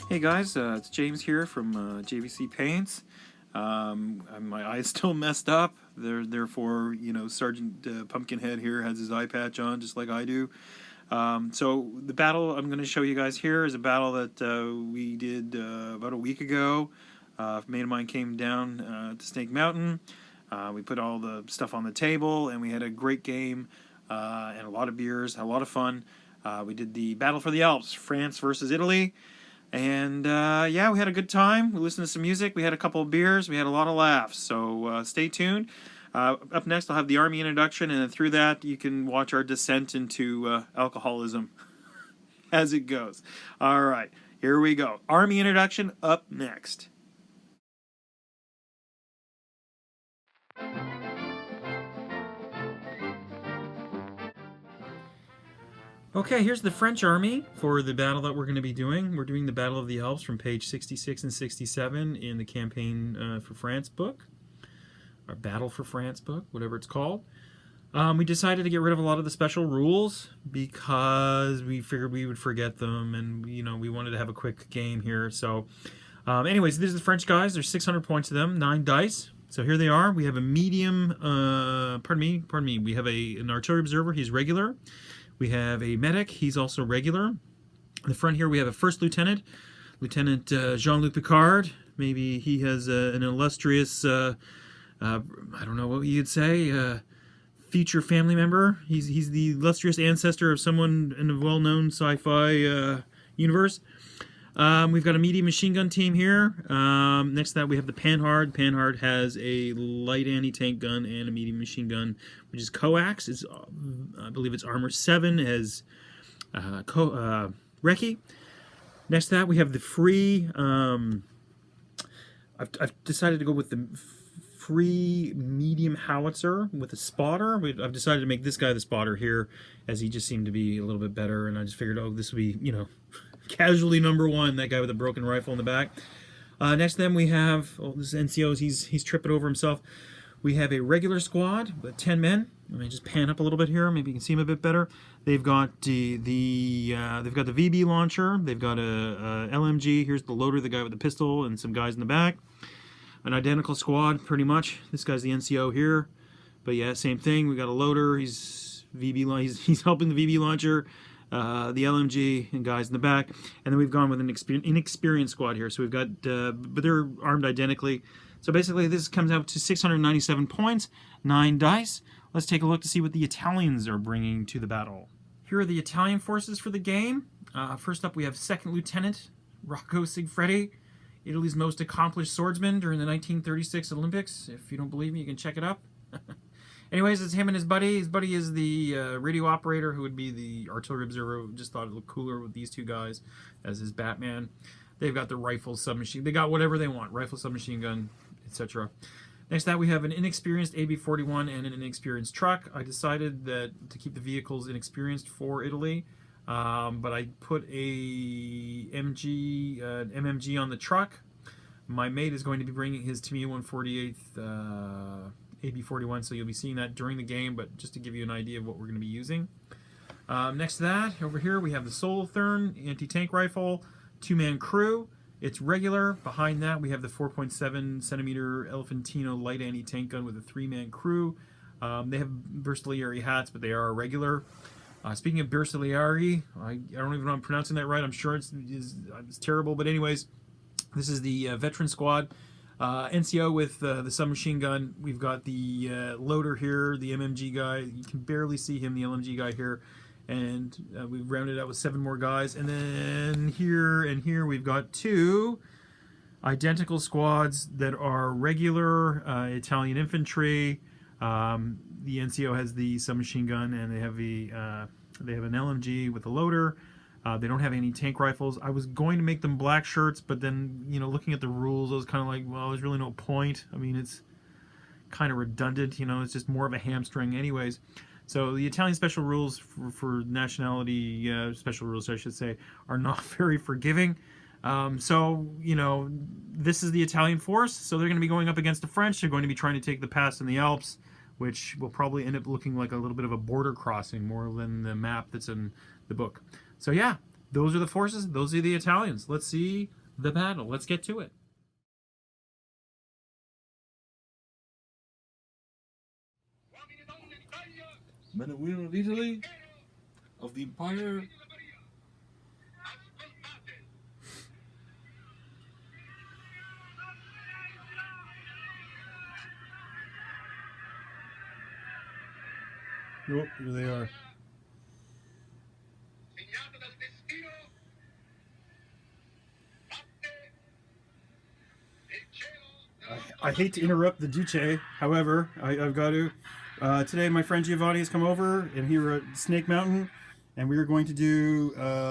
Hey guys, it's James here from JVC Paints. My eye's still messed up. Therefore, Sergeant Pumpkinhead here has his eye patch on, just like I do. So the battle I'm going to show you guys here is a battle that we did about a week ago. A mate of mine came down to Snake Mountain. We put all the stuff on the table, and we had a great game and a lot of beers, a lot of fun. We did the Battle for the Alps, France versus Italy. And yeah, we had a good time. We listened to some music. We had a couple of beers. We had a lot of laughs. So stay tuned. Up next, I'll have the Army introduction, and then through that, you can watch our descent into alcoholism as it goes. All right, here we go. Army introduction up next. Okay, here's the French army for the battle that we're going to be doing. We're doing the Battle of the Alps from page 66 and 67 in the Campaign for France book, or Battle for France book, whatever it's called. We decided to get rid of a lot of the special rules because we figured we would forget them, and we wanted to have a quick game here. So, anyways, these are the French guys. There's 600 points of them, 9 dice. So here they are. We have a medium. Pardon me. We have an artillery observer. He's regular. We have a medic. He's also regular. In the front here, we have a first lieutenant, Lieutenant Jean-Luc Picard. Maybe he has an illustrious, I don't know what you'd say, future family member. He's the illustrious ancestor of someone in a well-known sci-fi universe. We've got a medium machine gun team here. Next to that, we have the Panhard. Panhard has a light anti-tank gun and a medium machine gun, which is coax. I believe it's armor 7 as recce. Next to that, we have the free. I've decided to go with the free medium howitzer with a spotter. I've decided to make this guy the spotter here, as he just seemed to be a little bit better, and I just figured, this would be, casualty number 1, that guy with a broken rifle in the back. Next to them we have, this NCO, he's tripping over himself. We have a regular squad with 10 men. Let me just pan up a little bit here. Maybe you can see them a bit better. They've got they've got the VB launcher. They've got a LMG. Here's the loader, the guy with the pistol, and some guys in the back. An identical squad, pretty much. This guy's the NCO here. But yeah, same thing. We got a loader. He's helping the VB launcher. The LMG and guys in the back, and then we've gone with an inexperienced squad here. So we've got, but they're armed identically. So basically, this comes out to 697 points, 9 dice. Let's take a look to see what the Italians are bringing to the battle. Here are the Italian forces for the game. First up, we have Second Lieutenant Rocco Sigfredi, Italy's most accomplished swordsman during the 1936 Olympics. If you don't believe me, you can check it up. Anyways, it's him and his buddy. His buddy is the radio operator, who would be the artillery observer. Just thought it looked cooler with these two guys as his Batman. They've got the rifle, submachine. They got whatever they want. Rifle, submachine gun, etc. Next to that, we have an inexperienced AB-41 and an inexperienced truck. I decided that to keep the vehicles inexperienced for Italy, but I put a MMG on the truck. My mate is going to be bringing his Tamiya 148th AB-41, so you'll be seeing that during the game, but just to give you an idea of what we're going to be using. Next to that, over here, we have the Solothurn anti-tank rifle, 2-man crew. It's regular. Behind that, we have the 4.7 centimeter Elefantino light anti-tank gun with a 3-man crew. They have Bersaglieri hats, but they are regular. Speaking of Bersaglieri, I don't even know if I'm pronouncing that right. I'm sure it's terrible, but anyways, this is the veteran squad. NCO with the submachine gun. We've got the loader here, the MMG guy. You can barely see him, the LMG guy here. And we've rounded out with 7 more guys. And then here and here we've got 2 identical squads that are regular Italian infantry. The NCO has the submachine gun, and they have an LMG with a loader. They don't have any tank rifles. I was going to make them black shirts, but then, looking at the rules, I was kind of like, well, there's really no point. I mean, it's kind of redundant, it's just more of a hamstring anyways. So the Italian special rules for nationality, special rules, I should say, are not very forgiving. So, this is the Italian force, so they're going to be going up against the French. They're going to be trying to take the pass in the Alps, which will probably end up looking like a little bit of a border crossing more than the map that's in the book. So yeah, those are the forces. Those are the Italians. Let's see the battle. Let's get to it. Men and women of Italy, of the Empire. Oh, here they are. I hate to interrupt the Duce, however, I've got to. Today my friend Giovanni has come over, and here at Snake Mountain, and we are going to do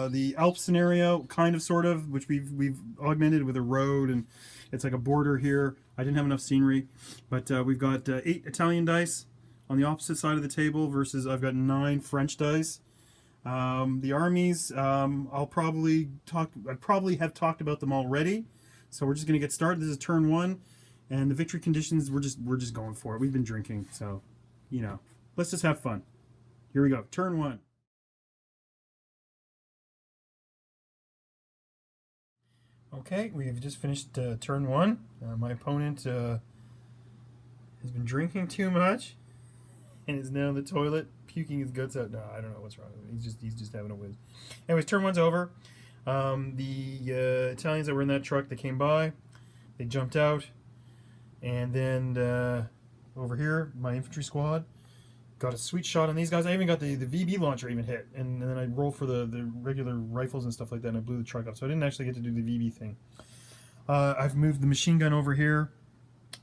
the Alps scenario, kind of, sort of, which we've augmented with a road, and it's like a border here. I didn't have enough scenery, but we've got 8 Italian dice on the opposite side of the table versus I've got 9 French dice. The armies, I probably have talked about them already, so we're just gonna get started. This is turn 1, and the victory conditions, we're just going for it. We've been drinking, so you know, let's just have fun. Here we go, turn 1. Okay, we have just finished turn 1. My opponent has been drinking too much and is now in the toilet puking his guts out. No, I don't know what's wrong with him. He's just having a whiz. Anyways, turn 1's over. The Italians that were in that truck, they came by, they jumped out, and then over here, my infantry squad got a sweet shot on these guys. I even got the VB launcher even hit, and then I rolled for the regular rifles and stuff like that, and I blew the truck up, so I didn't actually get to do the VB thing. I've moved the machine gun over here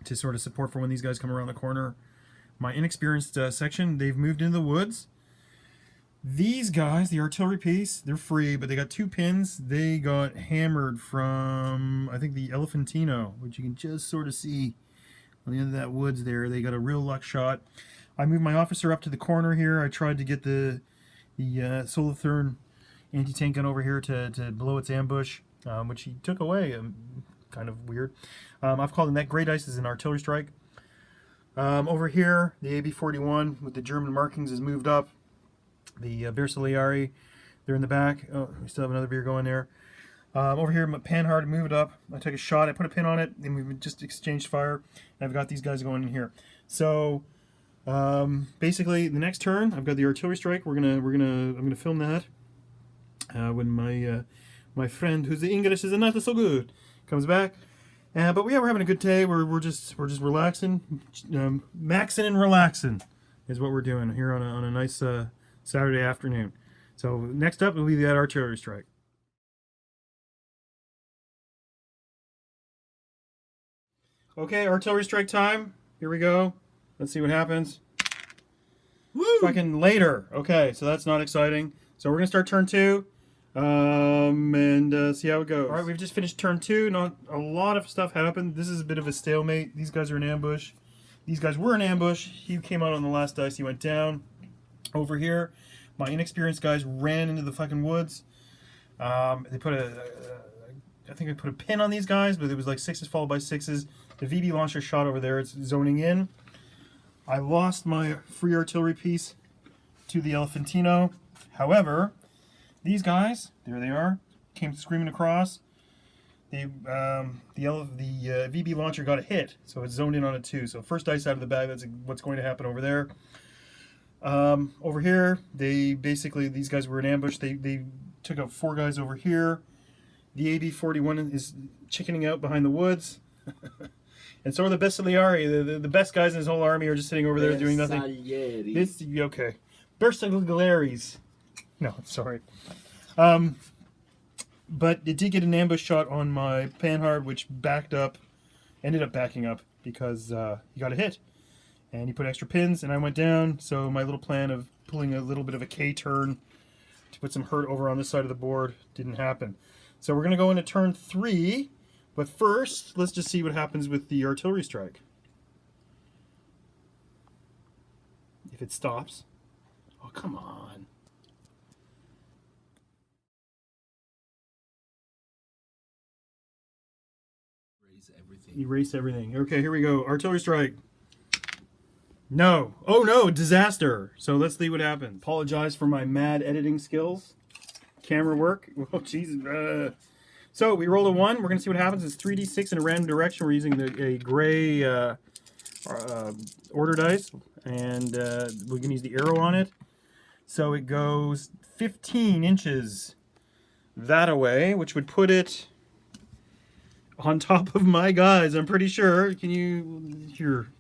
to sort of support for when these guys come around the corner. My inexperienced section, they've moved into the woods. These guys, the artillery piece, they're free, but they got 2 pins. They got hammered from, I think, the Elephantino, which you can just sort of see on the end of that woods there. They got a real luck shot. I moved my officer up to the corner here. I tried to get the Solothurn anti-tank gun over here to blow its ambush, which he took away. Kind of weird. I've called him that. Great Ice is an artillery strike. Over here, the AB-41 with the German markings is moved up. The Bersaglieri, they're in the back. Oh, we still have another beer going there. Over here, my Panhard moved up. I took a shot. I put a pin on it, and we just exchanged fire. And I've got these guys going in here. So basically, the next turn, I've got the artillery strike. I'm gonna film that when my friend, who's the English is not so good, comes back. But yeah, we're having a good day. We're just relaxing, maxing and relaxing is what we're doing here on a nice Saturday afternoon. So next up will be that artillery strike. Okay, artillery strike time. Here we go. Let's see what happens. Woo! Fucking later. Okay, so that's not exciting. So we're gonna start turn 2. And see how it goes. Alright, we've just finished turn 2. Not a lot of stuff happened. This is a bit of a stalemate. These guys are in ambush. These guys were in ambush. He came out on the last dice. He went down. Over here, my inexperienced guys ran into the fucking woods. They put I think I put a pin on these guys, but it was like 6s followed by 6s. The VB launcher shot over there. It's zoning in. I lost my free artillery piece to the Elephantino. However, these guys, there they are, came screaming across. The VB launcher got a hit, so it's zoned in on it too. So first dice out of the bag, that's what's going to happen over there. Over here, these guys were in ambush. They took out 4 guys over here. The AB-41 is chickening out behind the woods. And so are the Bersaglieri. The best guys in his whole army are just sitting over there doing nothing. Okay. Bersaglieris. No, sorry. But it did get an ambush shot on my Panhard, which ended up backing up because he got a hit. And he put extra pins, and I went down, so my little plan of pulling a little bit of a K-turn to put some hurt over on this side of the board didn't happen. So we're going to go into turn 3, but first, let's just see what happens with the artillery strike. If it stops. Oh, come on. Erase everything. Okay, here we go. Artillery strike. No. Oh no, disaster. So let's see what happens. Apologize for my mad editing skills. camera work. Oh, Jesus. So we roll a 1. We're going to see what happens. It's 3d6 in a random direction. We're using a gray order dice, and we can use the arrow on it. So it goes 15 inches that away, which would put it on top of my guys. I'm pretty sure. Can you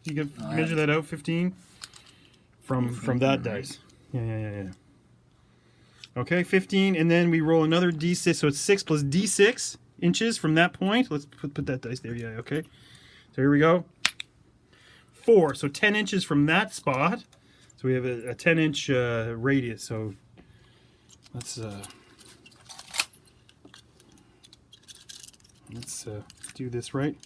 can measure that out? 15 from that dice. Yeah. Okay, 15, and then we roll another d6, so it's 6 plus d6 inches from that point. Let's put that dice there. Yeah, okay. So here we go. 4, so 10 inches from that spot. So we have a 10-inch radius. So let's do this right.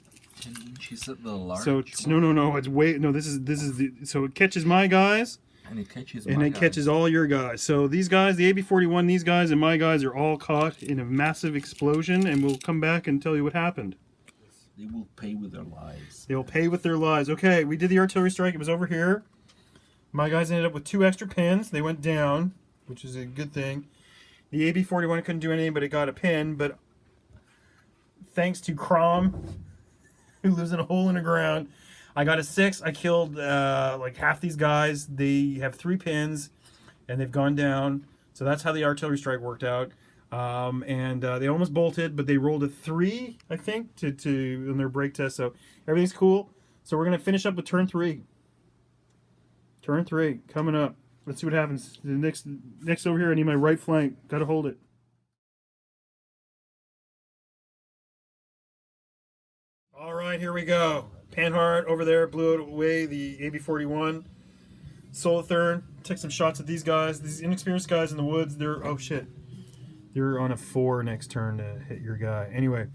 10 inches at the large. So no, it's way no. This is so it catches my guys. And it catches catches all your guys. So these guys, the AB41, these guys and my guys are all caught in a massive explosion, and we'll come back and tell you what happened. They will pay with their lives. They'll pay with their lives. Okay, we did the artillery strike. It was over here. My guys ended up with 2 extra pins. They went down, which is a good thing. The AB41 couldn't do anything, but it got a pin. But thanks to Crom, who lives in a hole in the ground, I got a 6. I killed like half these guys. They have 3 pins, and they've gone down. So that's how the artillery strike worked out. And they almost bolted, but they rolled a 3, I think, to in their break test. So everything's cool. So we're gonna finish up with turn 3. Turn 3 coming up. Let's see what happens. The next over here, I need my right flank. Got to hold it. All right, here we go. Panhard over there blew away the AB41. Solothurn took some shots at these guys. These inexperienced guys in the woods. Oh shit. They're on a 4 next turn to hit your guy. Anyway,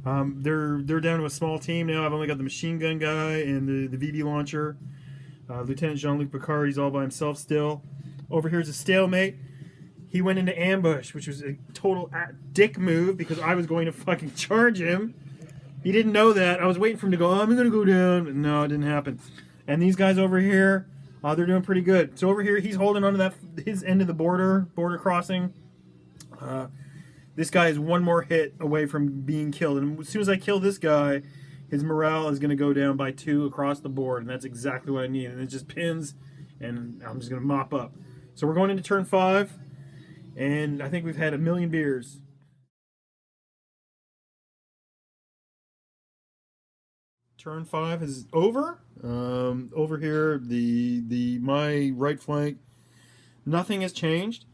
they're down to a small team now. I've only got the machine gun guy and the VB launcher. Lieutenant Jean-Luc Picard, he's all by himself still. Over here's a stalemate. He went into ambush, which was a total dick move because I was going to fucking charge him. He didn't know that. I was waiting for him to go, I'm going to go down. But no, it didn't happen. And these guys over here, they're doing pretty good. So over here, he's holding on to his end of the border crossing. This guy is 1 more hit away from being killed. And as soon as I kill this guy, his morale is going to go down by 2 across the board. And that's exactly what I need. And it just pins, and I'm just going to mop up. So we're going into turn 5. And I think we've had 1,000,000 beers. Turn 5 is over. Over here, my right flank, nothing has changed.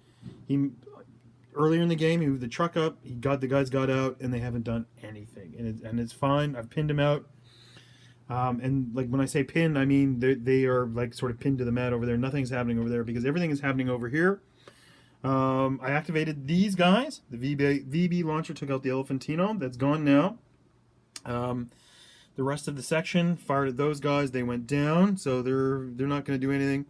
Earlier in the game, he moved the truck up. The guys got out, and they haven't done anything, and it's fine. I've pinned him out, and like when I say pinned, I mean they are like sort of pinned to the mat over there. Nothing's happening over there because everything is happening over here. I activated these guys. The VB launcher took out the Elephantino. That's gone now. The rest of the section fired at those guys. They went down, so they're not going to do anything.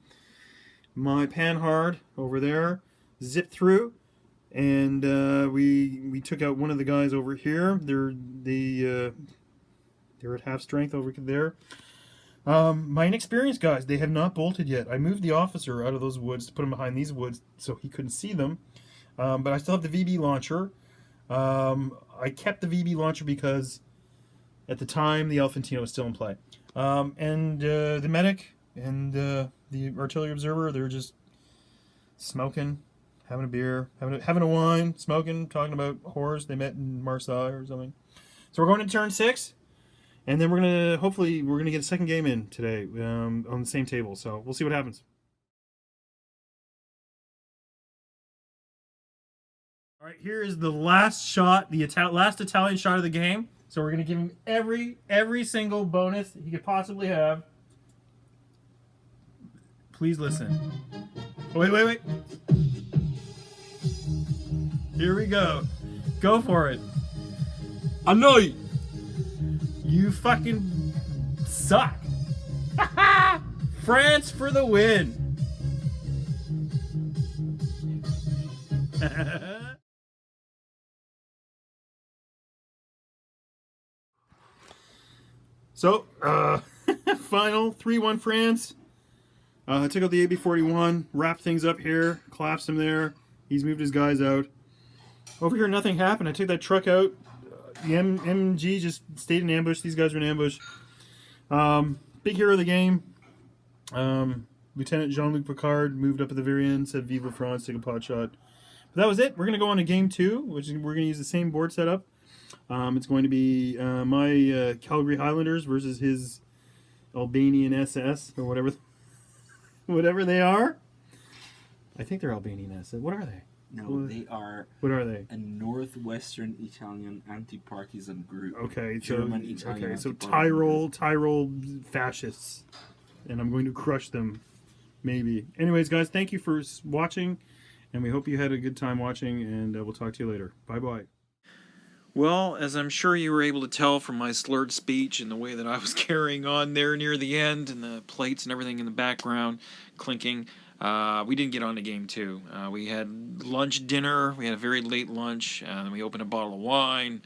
My Panhard over there zipped through, and we took out one of the guys over here. They're at half strength over there. My inexperienced guys, they have not bolted yet. I moved the officer out of those woods to put him behind these woods so he couldn't see them. But I still have the VB launcher. I kept the VB launcher because at the time the Elephantino was still in play. And the medic and the artillery observer, they're just smoking, having a beer, having a wine, smoking, talking about whores they met in Marseille or something. So we're going to turn 6, and then we're gonna get a second game in today on the same table. So we'll see what happens. All right, here is the last shot, the last Italian shot of the game. So we're gonna give him every single bonus he could possibly have. Please listen. Oh, wait. Here we go. Go for it. I know you. You fucking suck. France for the win. So, final 3-1 France. Took out the AB41, wrapped things up here, collapsed him there. He's moved his guys out. Over here, nothing happened. I took that truck out. The MG just stayed in ambush. These guys were in ambush. Big hero of the game. Lieutenant Jean-Luc Picard moved up at the very end, said Viva France, take a pot shot. But that was it. We're going to go on to game 2, which is, we're going to use the same board setup. It's going to be my Calgary Highlanders versus his Albanian SS, or whatever they are. I think they're Albanian SS. What are they? No, they are. What are they? A northwestern Italian anti-partisan group. Okay, German Italian. So anti-partisan Tyrol fascists, and I'm going to crush them. Maybe. Anyways, guys, thank you for watching, and we hope you had a good time watching, and we'll talk to you later. Bye-bye. Well, as I'm sure you were able to tell from my slurred speech and the way that I was carrying on there near the end, and the plates and everything in the background clinking, we didn't get on to game 2. We had lunch, dinner, we had a very late lunch, and we opened a bottle of wine,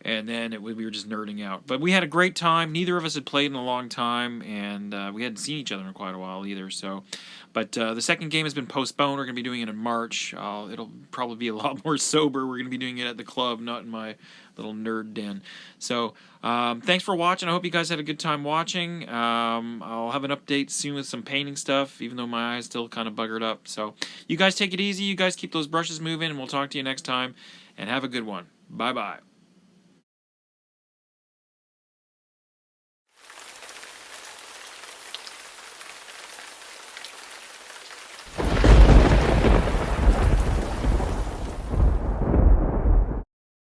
and then we were just nerding out. But we had a great time. Neither of us had played in a long time, and we hadn't seen each other in quite a while either. But the second game has been postponed. We're going to be doing it in March. It'll probably be a lot more sober. We're going to be doing it at the club, not in my little nerd den. So thanks for watching. I hope you guys had a good time watching. I'll have an update soon with some painting stuff, even though my eye's still kind of buggered up. So you guys take it easy. You guys keep those brushes moving, and we'll talk to you next time. And have a good one. Bye-bye.